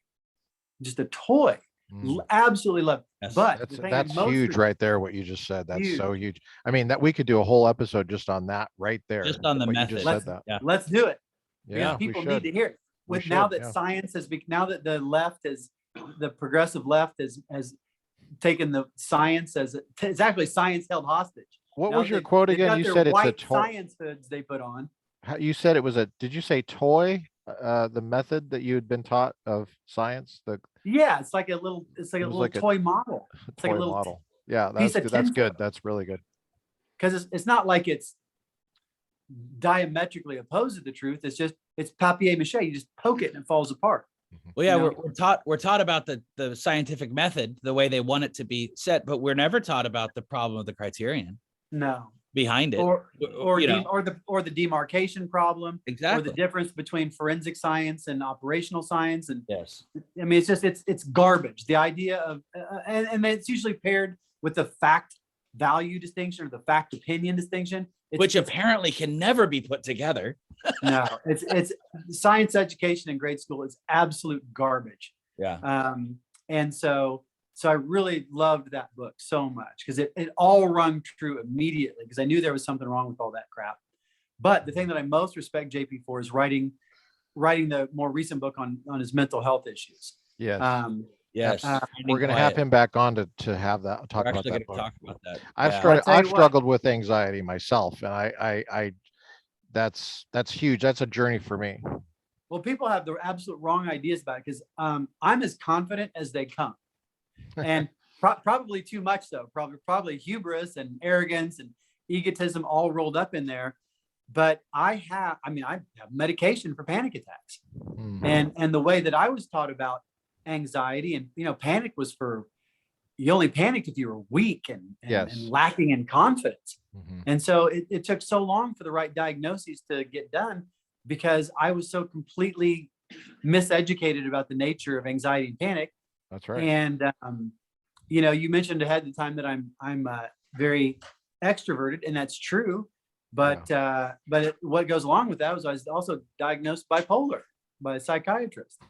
Absolutely love it. Yes. But that's huge right there, what you just said. That's huge. So huge. I mean, that we could do a whole episode just on that right there. Just on the method. Let's do it. Yeah, people need to hear it. Now that science now that the progressive left has taken the science as it's actually science held hostage. What was your quote again? You said it's a toy. Science hoods they put on. You said it was did you say toy? The method that you had been taught of science, Yeah, it's like a It was little like a toy model. It's like a toy little model. Yeah, piece that's of good. That's tinfoil. good. That's really good. Because it's not like it's diametrically opposed to the truth. It's papier mache. You just poke it and it falls apart. Well, yeah, You know? we're taught about the scientific method, the way they want it to be set, but we're never taught about the problem of the criterion No. behind it. Or You know, the demarcation problem, or exactly. the difference between forensic science and operational science. And Yes. I mean, it's garbage. The idea of and it's usually paired with the fact value distinction or the fact opinion distinction, Which apparently can never be put together. no, it's science education in grade school is absolute garbage. Yeah. And so I really loved that book so much because it all rung true immediately because I knew there was something wrong with all that crap. But the thing that I most respect JP for is writing the more recent book on his mental health issues. Yes. Yes. We're going to have him back on to have that talk We're about actually that going to book. talk about that. I've Yeah. struggled. I'll tell you I've what. struggled with anxiety myself, and I that's huge. That's a journey for me. Well, people have the absolute wrong ideas about it because I'm as confident as they come, and probably too much so. Probably hubris and arrogance and egotism all rolled up in there. But I have medication for panic attacks, and the way that I was taught about anxiety and panic was you only panicked if you were weak and lacking in confidence. And so it took so long for the right diagnoses to get done because I was so completely miseducated about the nature of anxiety and panic. That's right. And you mentioned ahead of time that I'm very extroverted, and that's true. But what goes along with that was I was also diagnosed bipolar by a psychiatrist.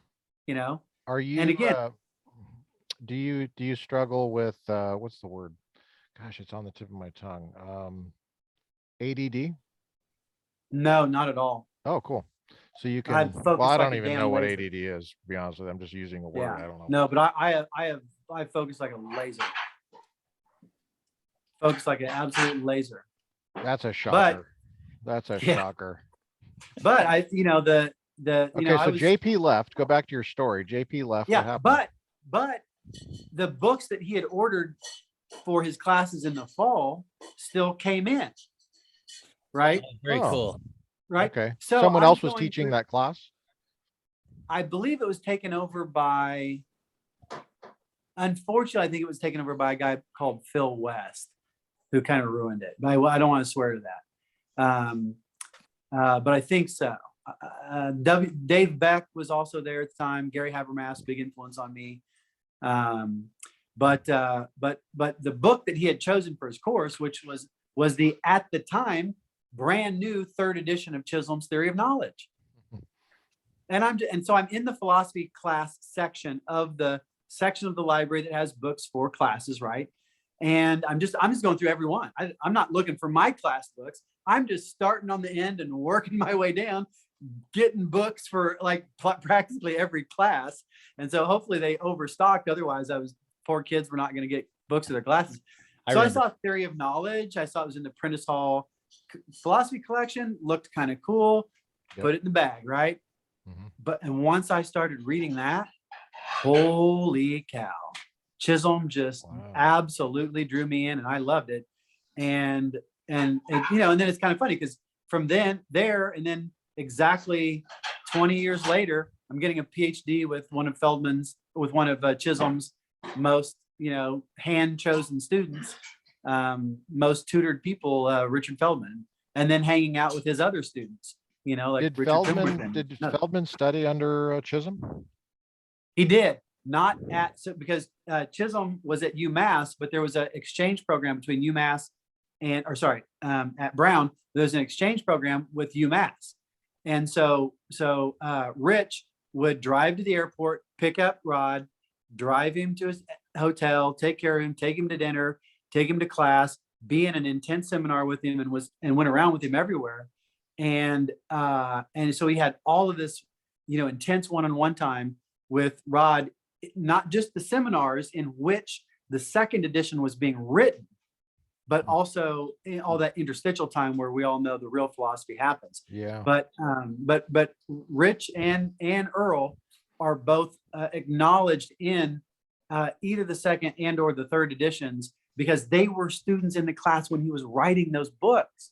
Are you? And again, do you struggle with what's the word? Gosh, it's on the tip of my tongue. ADD? No, not at all. Oh, cool. So you I can. focus Well, I like don't a even damn know what laser. ADD is. To be honest with you, I'm just using a word. Yeah. I don't know. No, but I focus like a laser. Focus like an absolute laser. That's a shocker. That's a shocker. But okay, so was, JP left. Go back to your story. JP left. What yeah, happened? but the books that he had ordered for his classes in the fall still came in. Right? Very cool. Right. Okay. So someone else was teaching that class? I believe it was taken over by, unfortunately, I think it was taken over by a guy called Phil West, who kind of ruined it. But I don't want to swear to that. But I think so. Dave Beck was also there at the time. Gary Habermas, big influence on me. But the book that he had chosen for his course, which was the, at the time, brand new 3rd edition of Chisholm's Theory of Knowledge. And so I'm in the philosophy class section of the library that has books for classes, right? And I'm just going through every one. I'm not looking for my class books. I'm just starting on the end and working my way down, getting books for like practically every class. And so hopefully they overstocked. Otherwise, poor kids were not going to get books of their classes. So I saw Theory of Knowledge. I saw it was in the Prentice Hall philosophy collection. Looked kind of cool. Yep. Put it in the bag, right? And once I started reading that, holy cow, Chisholm just absolutely drew me in, and I loved it. And then it's kind of funny because from then exactly 20 years later, I'm getting a Ph.D. with one of Chisholm's most hand chosen students, most tutored people, Richard Feldman, and then hanging out with his other students. Like did Richard Feldman study under Chisholm? He did. Not because Chisholm was at UMass, but there was an exchange program between UMass at Brown. There's an exchange program with UMass. And so Rich would drive to the airport, pick up Rod, drive him to his hotel, take care of him, take him to dinner, take him to class, be in an intense seminar with him, and went around with him everywhere. And so he had all of this, intense one-on-one time with Rod, not just the seminars in which the 2nd edition was being written, but also all that interstitial time where we all know the real philosophy happens. Yeah. But Rich and Earl are both acknowledged in either the second and or the third editions, because they were students in the class when he was writing those books.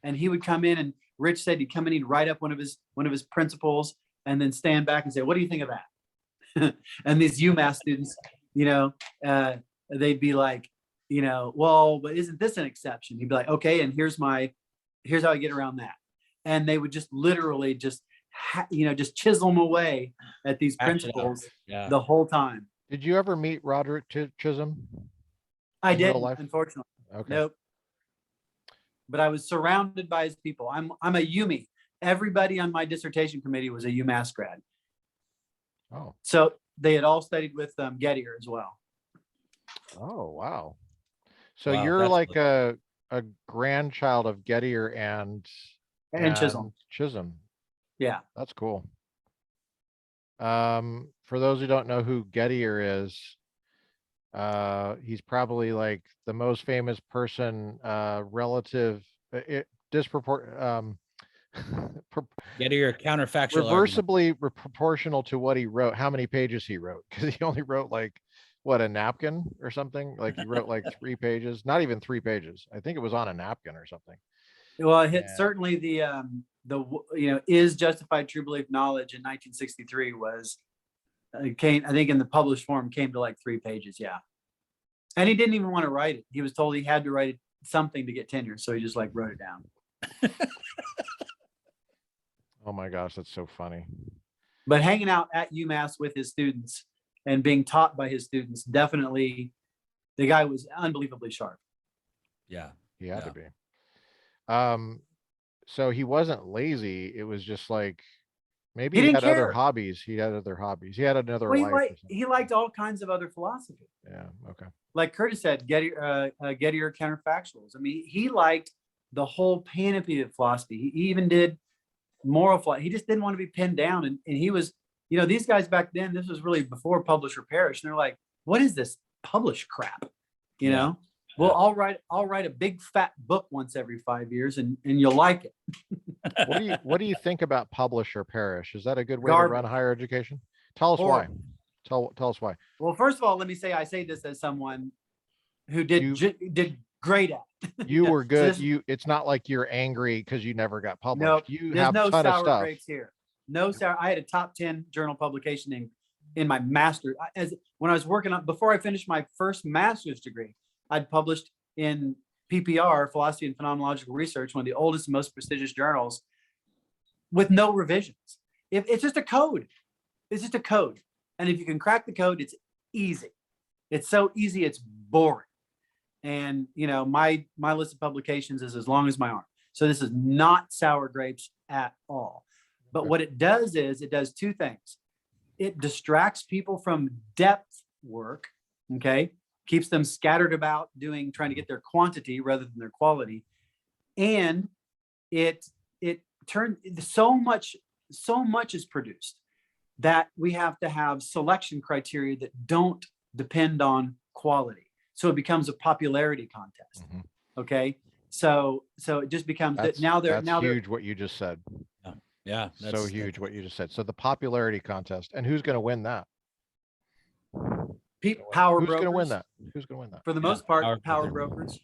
And he would come in, and Rich said he'd come in, he'd write up one of his principles and then stand back and say, what do you think of that? And these UMass students, they'd be like, well, but isn't this an exception? He'd be like, okay, and here's how I get around that. And they would just literally just chisel them away at these principles the whole time. Did you ever meet Roderick Chisholm? I did, unfortunately. Okay. Nope. But I was surrounded by his people. I'm a UME. Everybody on my dissertation committee was a UMass grad. Oh. So they had all studied with Gettier as well. Oh, wow. So Wow, you're that's like a grandchild of Gettier and Chisholm. Chisholm. Yeah. That's cool. For those who don't know who Gettier is, he's probably like the most famous person relative Gettier counterfactual reversibly proportional to what he wrote, how many pages he wrote, because he only wrote like a napkin or something. Like he wrote like 3 pages, not even 3 pages. I think it was on a napkin or something. Well, it hit certainly the is justified true belief knowledge in 1963 was came, I think in the published form, came to like 3 pages. Yeah. And he didn't even want to write it. He was told he had to write something to get tenure. So he just like wrote it down. Oh my gosh, that's so funny. But hanging out at UMass with his students and being taught by his students, definitely the guy was unbelievably sharp. Yeah. He had to be. So he wasn't lazy. It was just like, maybe he had other hobbies. He had other hobbies. He had another life. He liked all kinds of other philosophy. Yeah. Okay. Like Curtis said, Gettier counterfactuals. I mean, he liked the whole panoply of philosophy. He even did moral philosophy. He just didn't want to be pinned down. And he was, these guys back then, this was really before publish or perish. And they're like, what is this publish crap? You know? Well, I'll write a big fat book once every 5 years and you'll like it. What do you think about publish or perish? Is that a good way to run higher education? Tell us why. Tell us why. Well, first of all, let me say, I say this as someone who did great at it. You were good. So it's not like you're angry because you never got published. No, you there's have no a ton of sour stuff. grapes here. No sour. I had a top 10 journal publication in my master's. When I was working on, before I finished my first master's degree, I'd published in PPR, Philosophy and Phenomenological Research, one of the oldest and most prestigious journals, with no revisions. It's just a code. It's just a code. And if you can crack the code, it's easy. It's so easy, it's boring. And my list of publications is as long as my arm. So this is not sour grapes at all. But what it does is it does 2 things. It distracts people from depth work, okay? Keeps them scattered about trying to get their quantity rather than their quality. And it turned so much is produced that we have to have selection criteria that don't depend on quality. So it becomes a popularity contest. Mm-hmm. Okay. So it just becomes that's huge what you just said. Yeah. So huge what you just said. So the popularity contest, and who's going to win that? Power Who's brokers. going to win that? Who's going to win that? For the most part, power brokers.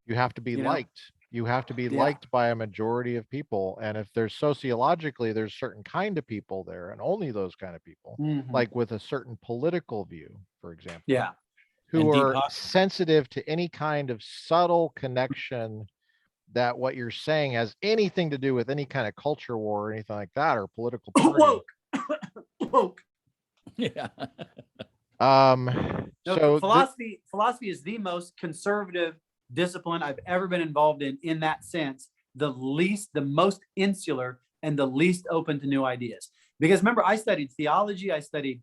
You have to be liked. You have to be liked by a majority of people. And if there's sociologically, there's certain kind of people there, and only those kind of people, like with a certain political view, for example. Yeah. Who are sensitive to any kind of subtle connection that what you're saying has anything to do with any kind of culture war or anything like that, or political party. Woke. Yeah. So philosophy is the most conservative discipline I've ever been involved in that sense, the most insular and the least open to new ideas. Because remember, I studied theology, I studied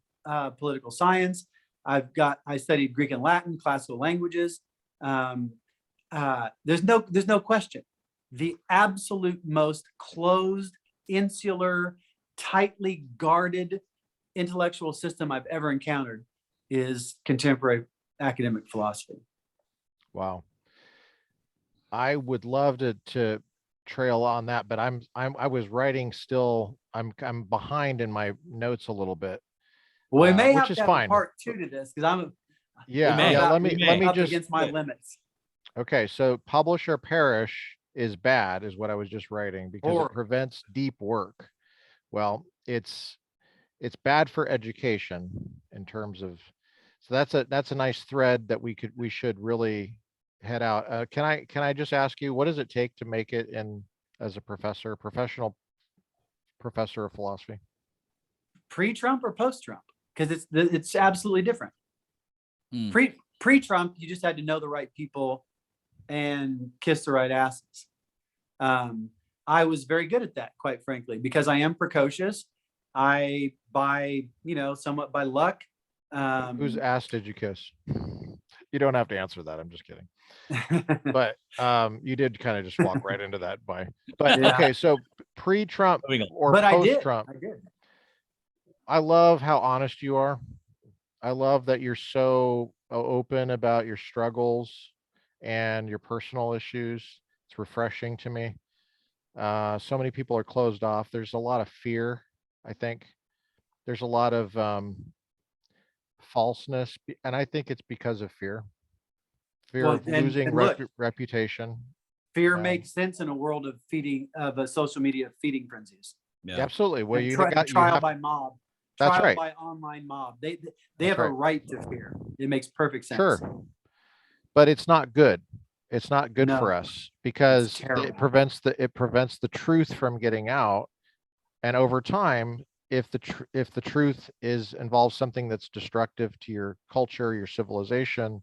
political science, I studied Greek and Latin, classical languages. There's no question. The absolute most closed, insular, tightly guarded intellectual system I've ever encountered is contemporary academic philosophy. Wow. I would love to trail on that, but I was writing still. I'm behind in my notes a little bit, Well, we may which have is to have fine. a part 2 to this because I'm Yeah. Let me up just against my limits. Okay, so publish or perish is bad, is what I was just writing, because it prevents deep work. Well, it's bad for education in terms of, so that's a nice thread that we should really head out. Can I just ask you, what does it take to make it in as a professional professor of philosophy? Pre-Trump or post-Trump? Because it's absolutely different. Hmm. Pre-Trump, you just had to know the right people and kiss the right asses. I was very good at that, quite frankly, because I am precocious. I, somewhat by luck. Whose ass did you kiss? You don't have to answer that. I'm just kidding. But you did kind of just walk right into that but Yeah. Okay, so pre-Trump or but post-Trump. I did. I love how honest you are. I love that you're so open about your struggles and your personal issues. It's refreshing to me. So many people are closed off. There's a lot of fear, I think. There's a lot of falseness, and I think it's because of fear. Fear of losing reputation. Fear makes sense in a world of a social media feeding frenzies. Yeah. Absolutely. Well, trial by mob. That's trial right. by online mob. They have a right to fear. It makes perfect sense. Sure. But it's not good. It's not good for us because it prevents the truth from getting out. And over time, if the truth involves something that's destructive to your culture, your civilization,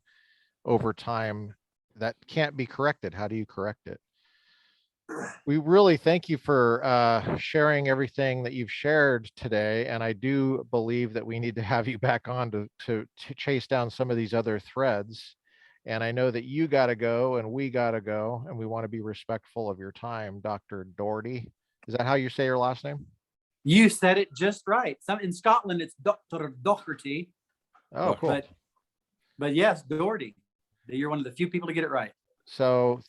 over time, that can't be corrected. How do you correct it? We really thank you for sharing everything that you've shared today. And I do believe that we need to have you back on to chase down some of these other threads. And I know that you got to go and we got to go, and we want to be respectful of your time, Dr. Dougherty. Is that how you say your last name? You said it just right. In Scotland, it's Dr. Dougherty. Oh, cool. But yes, Dougherty. You're one of the few people to get it right. So,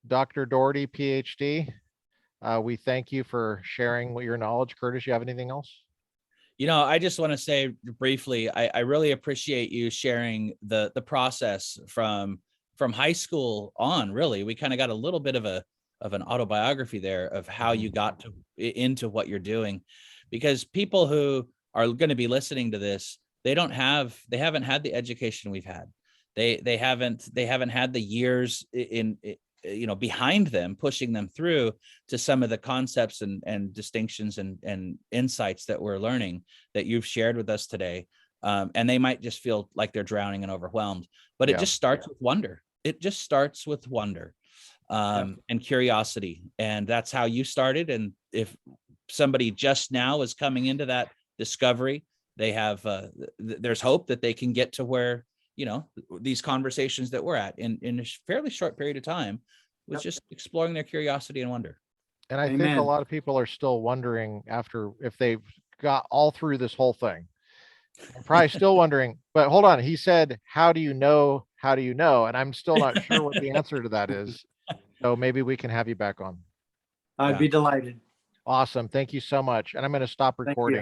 Dr. Dougherty, Ph.D., we thank you for sharing your knowledge. Curtis, you have anything else? I just want to say briefly, I really appreciate you sharing the process from high school on. Really, we kind of got a little bit of an autobiography there of how you got into what you're doing, because people who are going to be listening to this, they haven't had the education we've had. They haven't had the years behind them, pushing them through to some of the concepts and distinctions and insights that we're learning that you've shared with us today. And they might just feel like they're drowning and overwhelmed, but it just starts with wonder. It just starts with wonder and curiosity. And that's how you started. And if somebody just now is coming into that discovery, they have, there's hope that they can get to where, these conversations that we're at in a fairly short period of time was just exploring their curiosity and wonder. And I think a lot of people are still wondering if they've got all through this whole thing. I'm probably still wondering, but hold on. He said, how do you know? How do you know? And I'm still not sure what the answer to that is. So maybe we can have you back on. I'd be delighted. Awesome. Thank you so much. And I'm going to stop recording.